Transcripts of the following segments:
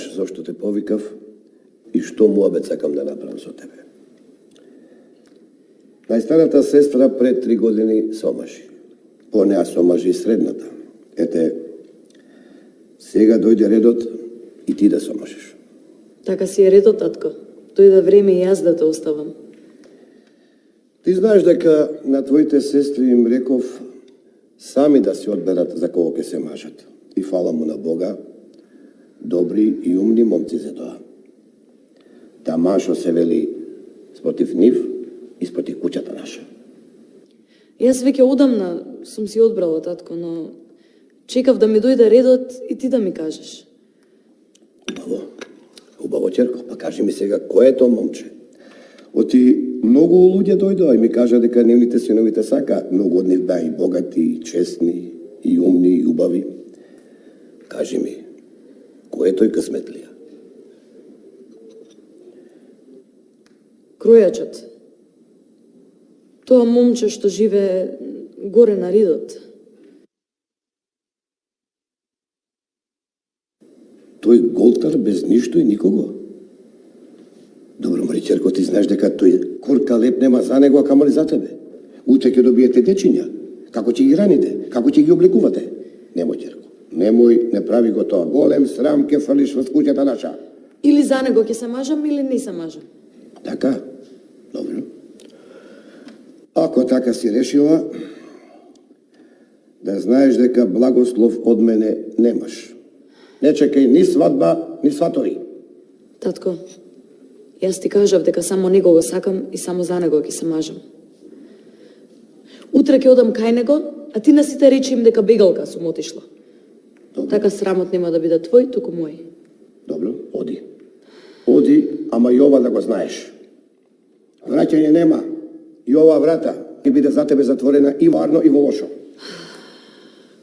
знаеш зошто те повикав и што муабет сакам да направам со тебе. Најстарата сестра пред 3 години се омажи. По неа се омажи и средната. Ете, сега дојде редот и ти да се омажиш. Така си е редот, татко. Дојде време и јас да те оставам. Ти знаеш дека на твоите сестри им реков сами да се одберат за кого ќе се мажат. И фала му на Бога, добри и умни момци за тоа. Тамашо се вели спротив нив и спротив куќата наша. Јас веќе одамна сум си одбрала, татко, но чекав да ми дојде редот и ти да ми кажеш. Убаво, убаво, черко, па кажи ми сега, кој е тоа момче? Оти многу луѓе дојдоа и ми кажа дека нивните синовите сакаат, многу од нив да и богати, и честни, и умни, и убави. Кажи ми, кој е тој късметлија? Кројачот. Тоа момче што живее горе на ридот. Тој голтар без ништо и никого? Добро, Маричерко, ти знаеш дека тој корка леп нема за него, а камоли за тебе. Утре ќе добиете дечиња. Како ќе ги раните? Како ќе ги облекувате? Немој, Черко. Немој, не прави го тоа. Голем срам ќе фрлиш во куќата наша. Или за него ќе се мажам, или не се мажам. Така? Добро. Ако така си решила, да знаеш дека благослов од мене немаш. Не чекај ни свадба, ни сватори. Татко, јас ти кажав дека само него го сакам и само за него ќе се мажам. Утре ќе одам кај него, а ти на сите речи им дека бегалка сум отишла. Добро. Така срамот нема да биде твој, туку мој. Добро, оди. Оди, ама и ова да го знаеш. Враќање нема. И оваа врата ќе биде за тебе затворена и варно и во лошо.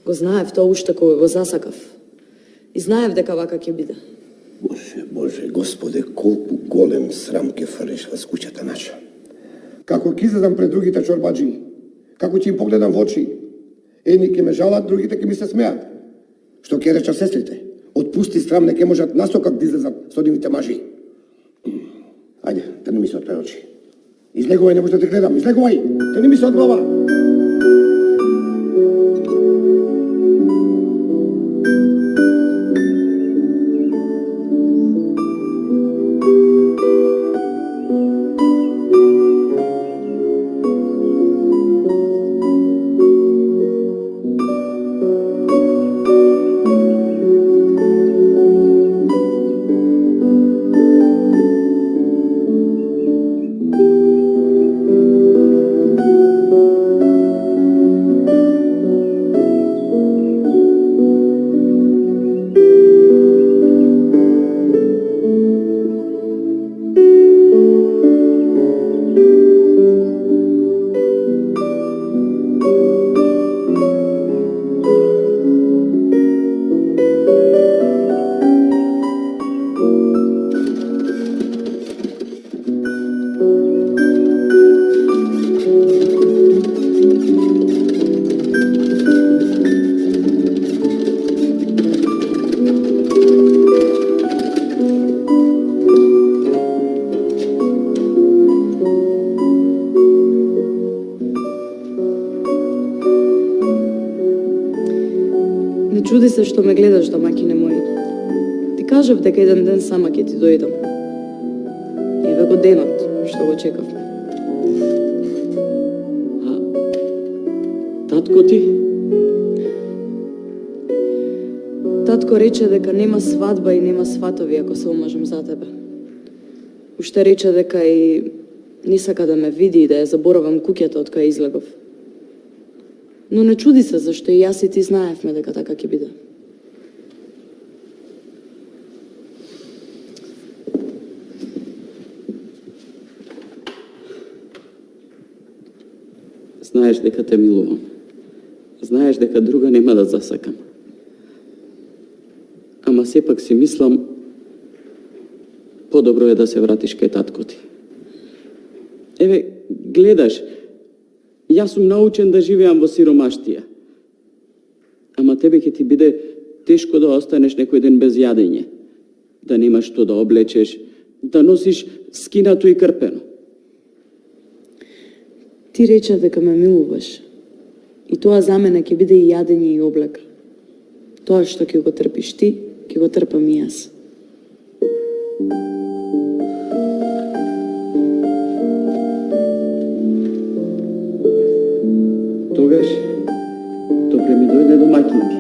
Го знаев тоа уште кога го засакав. И знаев дека вака ќе биде. Боже, Боже, Господе, колку голем срам ќе фрлиш во куќата наша. Како ќе излезам пред другите чорбаджи, како ќе им погледам во очи, едни ќе ме жалат, другите ќе ми се смеат. Што ќе речат сестрите? Отпусти срам, не ќе можат насокак да излезат со нивните мажи. Ајде, трни ми се од пред очи. Излегувај, не може да те гледам, излегувај, трни ми се од глава. Чуди се што ме гледаш, домакине мој. Ти кажав дека еден ден сама ќе ти дојдам. Еве го денот што го чекавме. Татко ти? Татко рече дека нема свадба и нема сватови ако се омажам за тебе. Уште рече дека и не сака да ме види и да ја заборавам куќата од која излегов. Но не чуди се зашто и јас и ти знаевме дека така ќе биде. Знаеш дека те милувам. Знаеш дека друга нема да засакам. Ама сепак си мислам, подобро е да се вратиш кај татко ти. Еве, гледаш, јас сум научен да живеам во сиромаштија. Ама тебе ќе ти биде тешко да останеш некој ден без јадење. да немаш што да облечеш, да носиш скинато и крпено. Ти рече дека ме милуваш. И тоа за мене ќе биде и јадење и облека. Тоа што ќе го трпиш ти, ќе го трпам и јас. Тогаш, добре ми дојде домаќинки.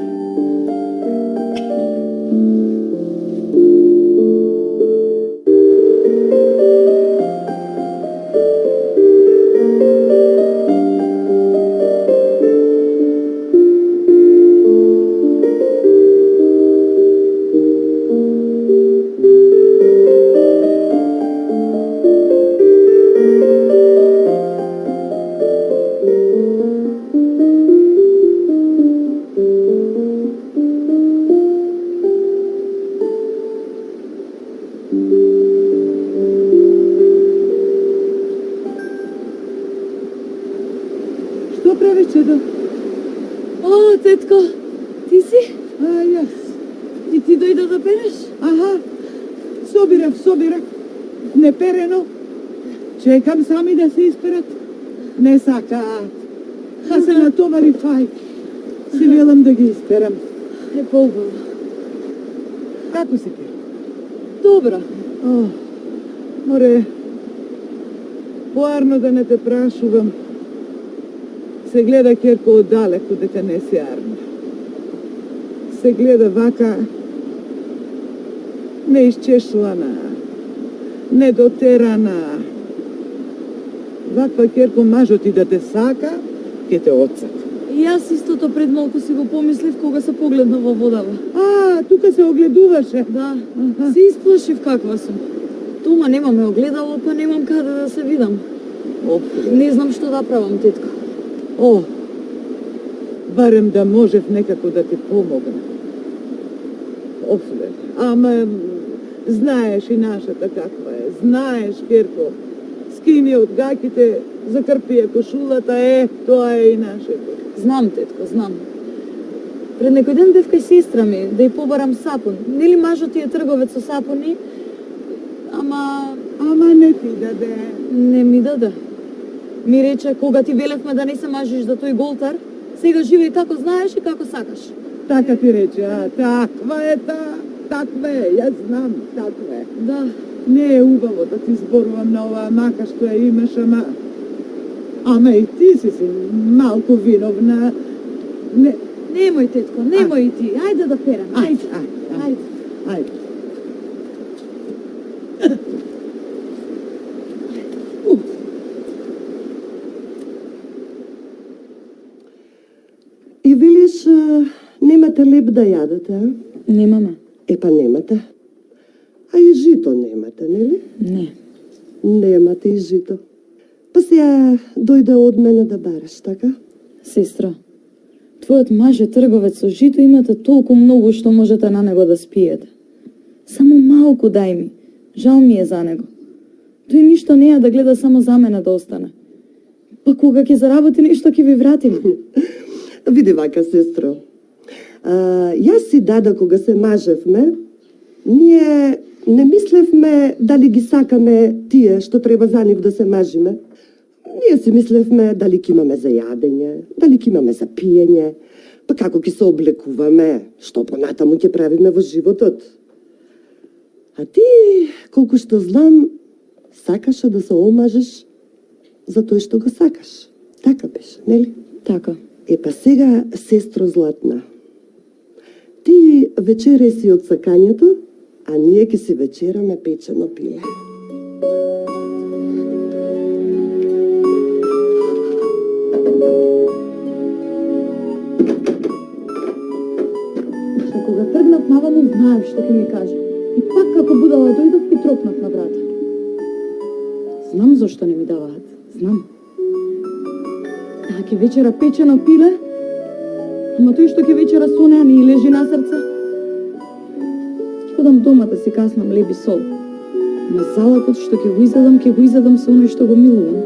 Што правиш, Чедо? О, тетко, ти си? Јас. И ти дојде да переш? Аха, собирав. Неперено. Чекам сами да се исперат. Не сакаат. А се натовари фај. Си велам да ги исперам. Е поубаво. Како си пер? Добра. О, море, поарно да не те прашувам. Се гледа Керко оддалеку дека не се арна. Се гледа вака неисчешлана, недотерана. Ваква Керко мажот и да те сака, ќе те отсака. И јас истото пред малку си го помислив кога се погледна во водава. А, тука се огледуваше. Да, Аха. се исплашив каква сум. Дома немаме огледало, па немам каде да се видам. Не знам што да правам, тетко. О, барем да можев некако да ти помогна. Офле, ама знаеш и нашата каква е. Знаеш, Керко, скини од гаките, закрпи ја кошулата, тоа е и нашето. Знам, тетко, знам. Пред некој ден бев кај сестра ми да ја побарам сапун. Нели мажот ти е трговец со сапуни? Ама не ти даде. Не ми даде. Ми рече, кога ти велевме да не се мажиш за тој голтар, сега живеј како знаеш и како сакаш. Така ти рече, таква е таква е, јас знам, таква е. Да, Не е убаво да ти зборувам на оваа мака што ја имаш, ама и ти си малку виновна. Не, немој, тетко, немој и ти. Ајде да перам, ајде. Ајде. И велиш, немате леб да јадете, а? Немаме. Епа немате. А и жито немате, нели? Не. Немате и жито. Па сега дојде од мене да бараш, така? Сестра, твојот маж е трговец со жито, имате толку многу што можете на него да спиете. Само малку дај ми. Жал ми е за него. Тој ништо не е да гледа само за мене да остане. Па кога ќе заработи нешто ќе ви вратим. Види вака, сестро. Јас си дада кога се мажевме, ние не мислевме дали ги сакаме тие што треба за нив да се мажиме. Ние си мислевме дали ќе имаме за јадење, дали ќе имаме за пиење, па како ќе се облекуваме, што понатаму ќе правиме во животот. А ти, колку што знам, сакаше да се омажеш за тој што го сакаш. Така беше, нели? Така. Епа сега, сестро Златна, ти вечерај си од сакањето, а ние ќе си вечераме печено пиле. Што кога тргнав наваму, знаев што ќе ми каже. И пак како будала дојдов и тропнав на врата. Знам зошто не ми даваат. Знам. Ќе вечера печено пиле, ама тој што ќе вечера со неа не лежи на срце. Ќе одам дома да си каснам леб и сол. На залакот што ќе го изедам со оној што го милувам.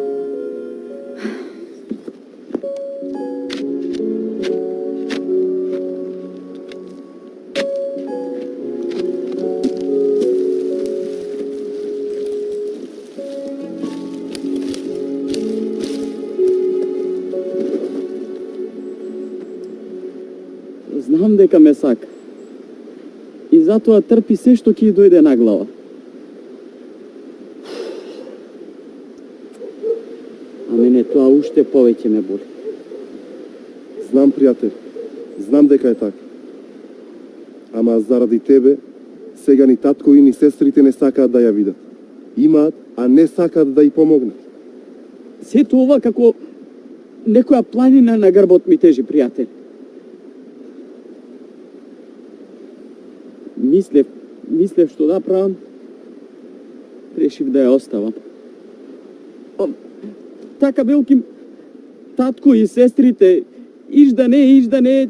вика ме сака. И затоа трпи се што ќе дојде на глава. А мене тоа уште повеќе ме боли. Знам, пријател, знам дека е така. Ама заради тебе, сега ни татко и ни сестрите не сакаат да ја видат. Имаат, а не сакаат да ја помогнат. Сето ова како некоја планина на грбот ми тежи, пријател. Мислев што да правам, решив да ја оставам. Така белки татко и сестрите, иш да не,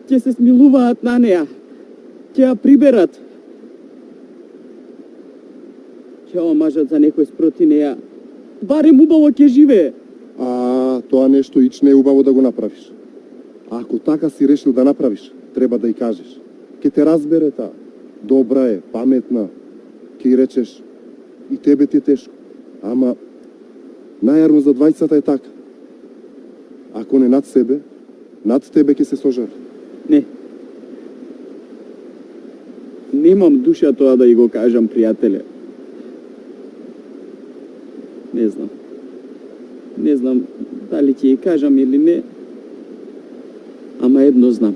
ќе се смилуваат на неа. Ќе ја приберат. Ќе омажат за некој спроти неа. Барем убаво ќе живее. Тоа нешто ич не е убаво да го направиш. А ако така си решил да направиш, треба да ја кажеш. Ке те разбере таа. Добра е, паметна. Ке ја речеш, и тебе ти е тешко. Ама, најарно за двајцата е така. Ако не над себе, над тебе ќе се сожари. Не. Немам душа тоа да и го кажам, пријателе. Не знам дали ќе ја кажам или не, ама едно знам.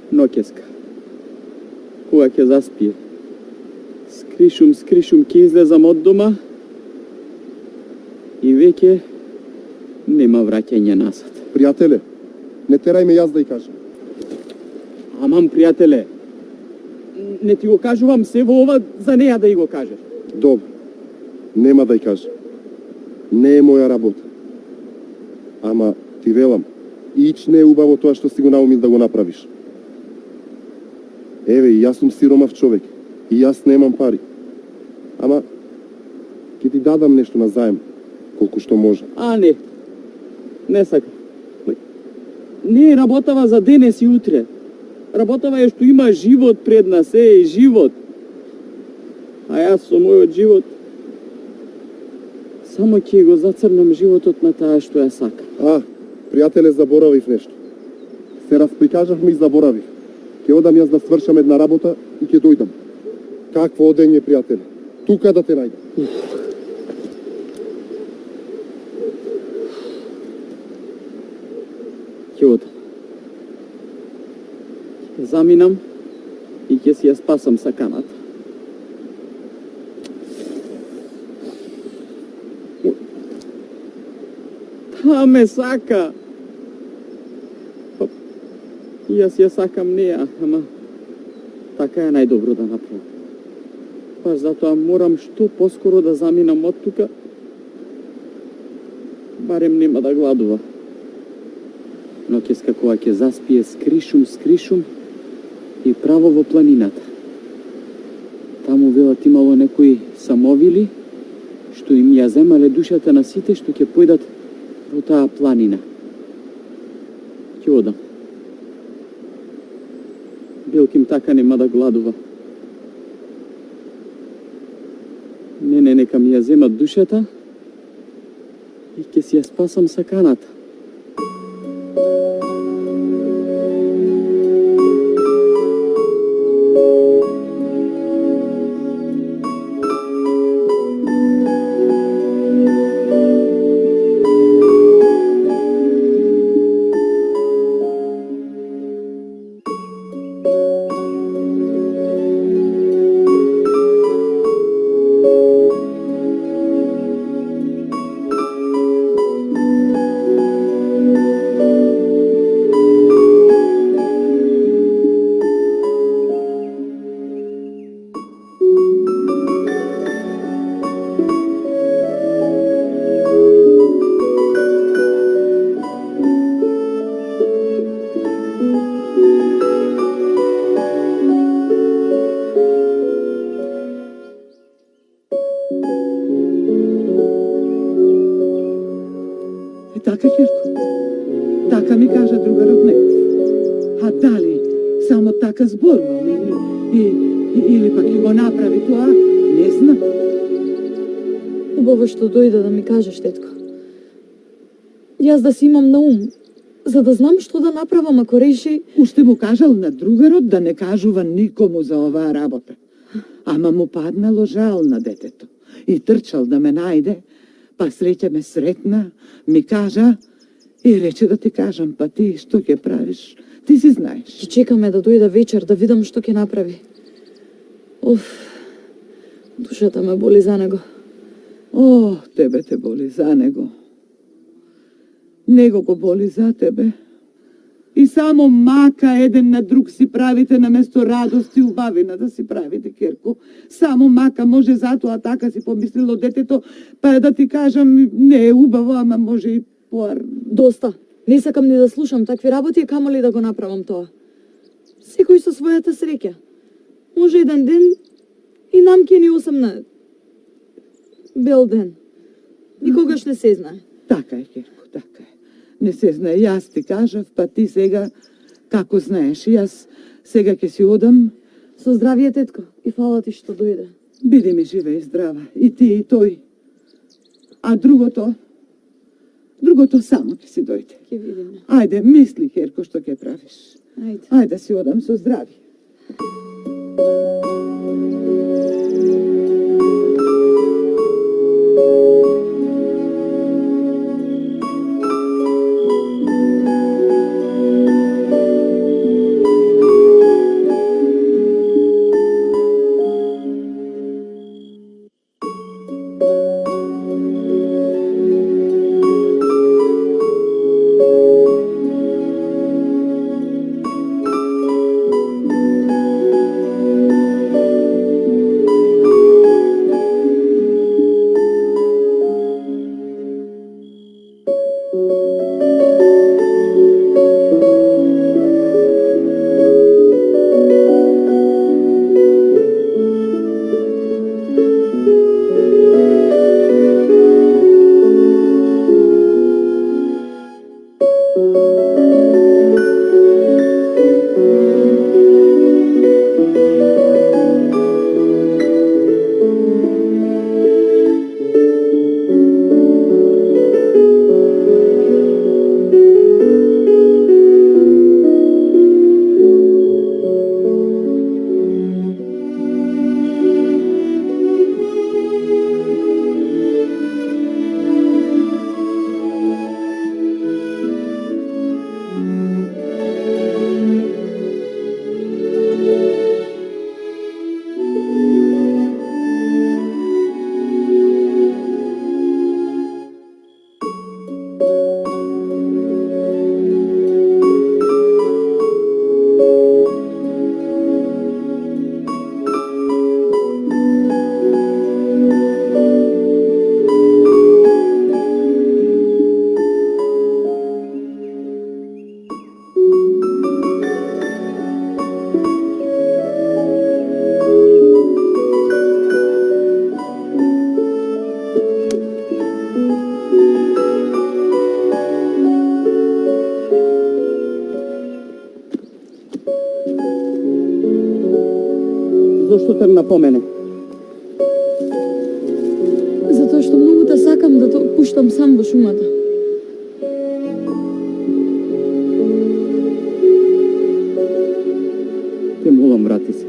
Ноќеска, кога ќе заспие, скришум ќе излезам од дома и веќе нема враќање назад. Пријателе, не терај ме јас да ја кажам. Амам, пријателе, не ти го кажувам се во ова за неја да и го кажеш. Добро, нема да ја кажам. Не е моја работа. Ама ти велам, ич не е убаво тоа што си го наумил да го направиш. Еве, и јас сум сиромав човек. И јас немам пари. Ама, ќе ти дадам нешто на заем, колку што може. Не сакам. Не работава за денес и утре. Работава е што има живот пред нас, живот. А јас со мојот живот само ќе го зацрнам животот на таа што ја сака. Пријателе, заборавив нешто. Се расприкажавме и заборавив. Ќе одам јас да свршам една работа и ќе дојдам. Какво одење, пријателе? Тука да те најдам. Ќе одам. Ќе заминам и ќе си ја спасам саканата. Таа ме сака. Јас ја сакам неа, ама така е најдобро да направам. Баш затоа морам што поскоро да заминам од тука. Барем нема да гладува. Ноќеска кога ќе заспие, скришум и право во планината. Таму велат имало некои самовили што им ја земале душата на сите што ќе појдат во таа планина. Ќе одам. Белким така нема да гладува. Мене нека ми ја земат душата и ќе си ја спасам саканата. Така, Ќерко. Така ми кажа другарот некој. А дали само така зборувал или пак ќе го направи тоа, не знам. Убаво што дојде да ми кажеш, тетко. Јас да си имам на ум, за да знам што да направам ако реши. Уште му кажал на другарот да не кажува никому за оваа работа. Ама му паднало жал на детето. И трчал да ме најде, па среќа ме сретна, ми кажа и рече да ти кажам, па ти што ќе правиш? Ти си знаеш. Ќе чекаме да дојде вечер да видам што ќе направи. Душата ме боли за него. О, тебе те боли за него. Него го боли за тебе. И само мака еден на друг си правите наместо радост и убавина да си правите, Керко. Само мака може затоа така си помислило детето, па да ти кажам, не е убаво, ама може и поар. Доста. Не сакам ни да слушам такви работи, камо ли да го направам тоа. Секој со својата среќа. Може еден ден и нам ќе ни осамна бел ден. Никогаш не се знае. Така е, Керко, така е. Не се знае, јас ти кажав, па ти сега, како знаеш, јас сега ќе си одам. Со здравие, тетко, и фала ти што дојде. Биди ми жива и здрава, и ти и тој. А другото само ќе си дојде. Ќе видиме. Ајде, мисли, Керко, што ќе правиш. Ајде. Ајде си одам со здрави. Зошто те напомене? Затоа што многу те сакам да те пуштам сам во шумата. Те молам, врати се.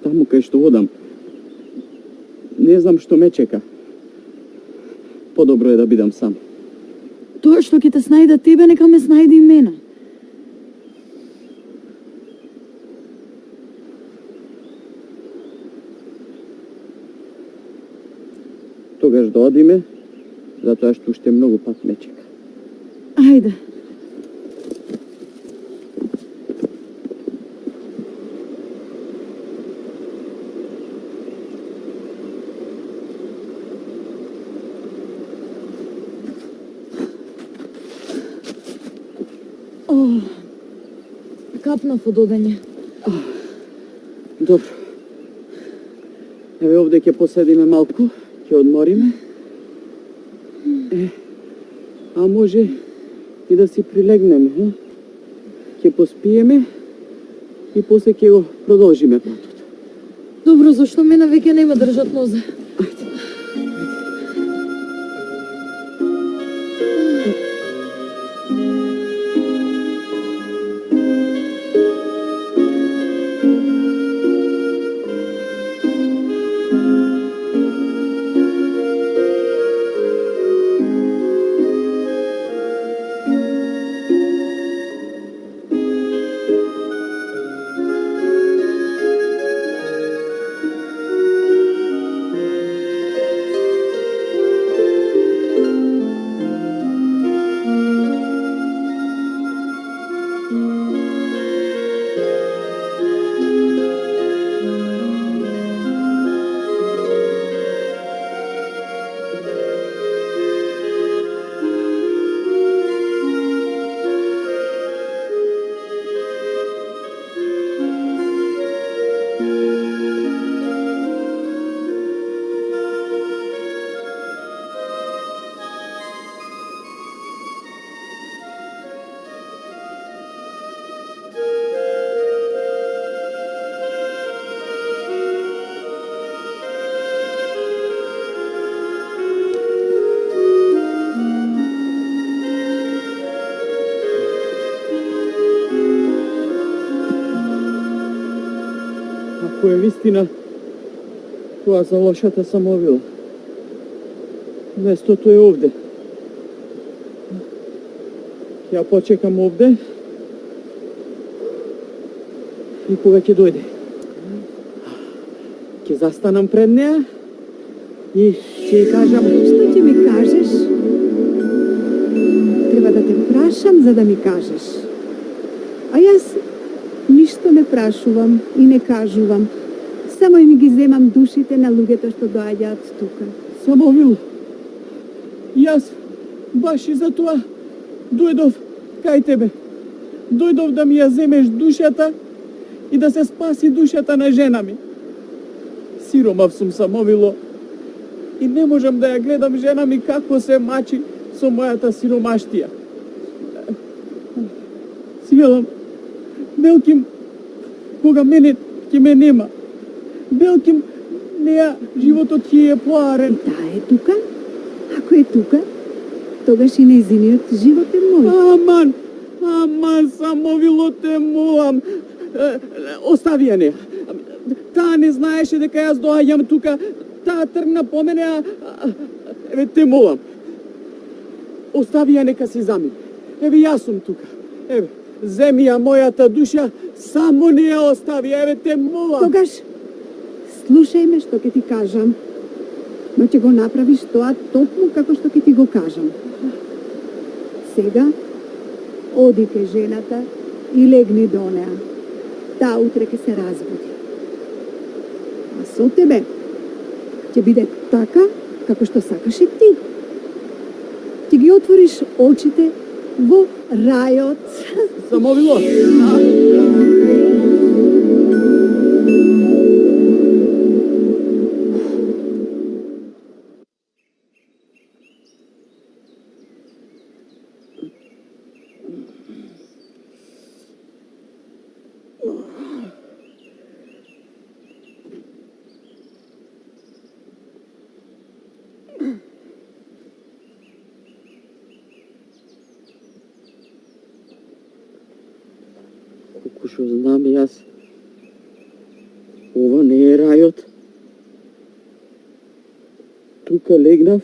Таму кај што одам, не знам што ме чека. Подобро е да бидам сам. Тоа што ќе те снајде тебе, нека ме снајде и мене. Тогаш да одиме, затоа што уште многу пат ме чека. Ајде. Капнав од одење. Добро. Еве овде ќе поседиме малку, ќе одмориме. А може и да си прилегнеме, ќе поспиеме и после ќе го продолжиме патот. Добро, зашто мене веќе нема држат нозе. Кој е вистина тоа за лошата самовила. Местото е овде. Ја почекам овде и кога ќе дојде, ќе застанам пред неа и ќе ја кажам: Што ќе ми кажеш? Треба да те прашам за да ми кажеш. А јас ништо не прашувам и не кажувам. Само ми ги земам душите на луѓето што доаѓаат тука. Самовил, јас баш и за тоа дојдов кај тебе. Дојдов да ми ја земеш душата и да се спаси душата на жена ми. Сиромав сум, Самовило, и не можам да ја гледам жена ми како се мачи со мојата сиромаштија. Си Белким, кога мене ќе ме нема, Белким, неа животот ќе е поарен. Таа е тука? Ако е тука, тогаш и нејзиниот живот е мој. Аман, Самовило, те молам. Остави ја неа. Таа не знаеше дека јас доаѓам тука. Таа тргна по мене, еве те молам. Остави ја, нека се замине. Еве јас сум тука. Еве, земи ја мојата душа, само не ја остави, еве те молам. Тогаш, слушај ме што ќе ти кажам, но ќе го направиш тоа токму како што ќе ти го кажам. Сега, оди кај жената и легни до неа. Таа утре ќе се разбуди. А со тебе ќе биде така како што сакаш и ти. Ќе ги отвориш очите во рајот. Самовило! Колку што знам јас, ова не е рајот. Тука легнав,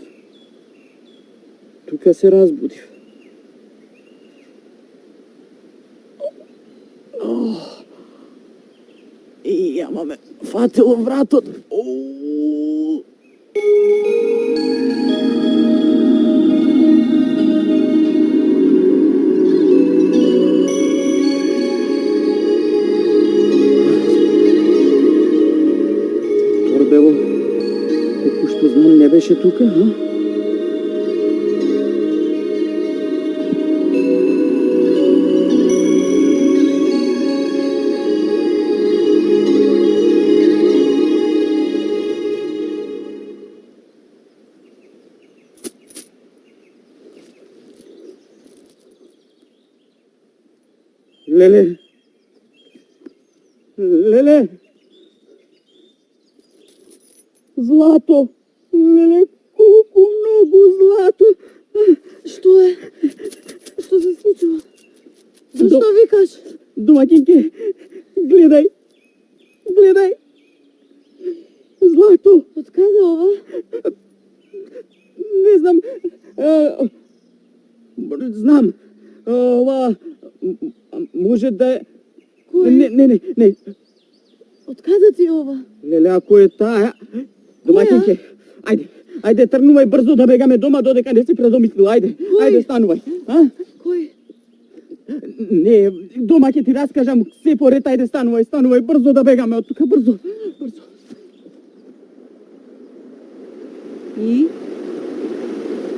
тука се разбудив. И јама ме фатило вратот. Торбево, колку што знам, не беше тука, а? Леле! Леле! Злато! Леле, колку многу злато! Што е? Што се случува? Зашто викаш? Домаќинке, гледај! Гледај! Злато! Од каде ова? Не знам. Знам. Ова може да е... Кој? Не. Од каде ти ова? Леле, ако е таа... Домаќинке, ајде, тргнувај брзо да бегаме дома додека не се предомислила. Ајде, станувај. А? Кој? Не, дома ќе ти раскажам се поред, ајде, станувај, брзо да бегаме од тука, брзо. И?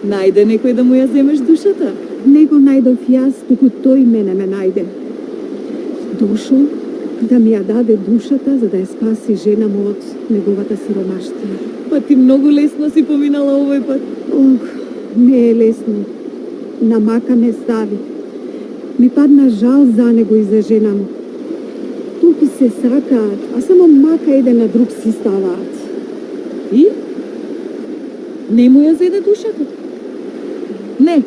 Најде некој да му ја земеш душата? Не го најдов јас, туку тој мене ме најде. Дошол да ми ја даде душата, за да ја спаси жена му од неговата сиромаштија. Па ти многу лесно си поминала овој пат. Ох, не е лесно. На мака ме стави. Ми падна жал за него и за жена му. Толку се сакаат, а само мака еден на друг си ставаат. И? Не му ја зеде душата? Не.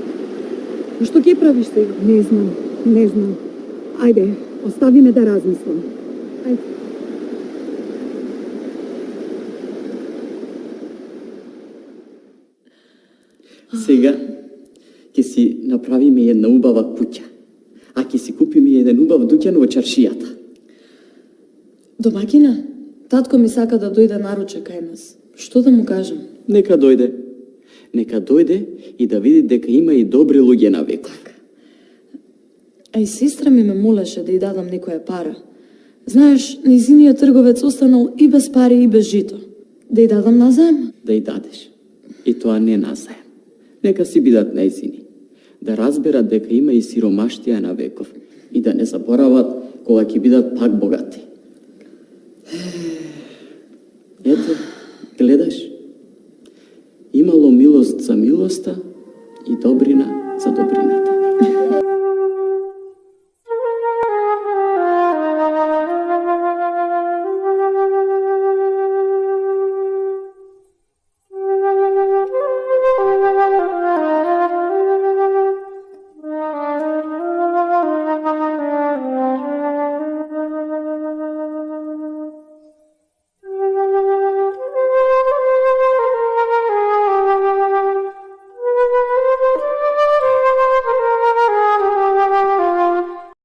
Што ќе правиш сега? Не знам. Ајде, остави ме да размислам. Ајде. Сега ќе си направиме една убава куќа, а ќе си купиме еден убав дуќан во чаршијата. Домакина, татко ми сака да дојде наруче кај нас. Што да му кажам? Нека дојде. Нека дојде и да види дека има и добри луѓе на веков. А и сестра ми ме молеше да й дадам некоја пара. Знаеш, нејзиниот трговец останал и без пари и без жито. Да й дадам назаем. Да й дадеш. И тоа не назаем. Нека си бидат нејзини. Да разберат дека има и сиромаштија на веков. И да не заборават кога ќе бидат пак богати. Ето, гледаш, имало милост за милоста и добрина за добрина.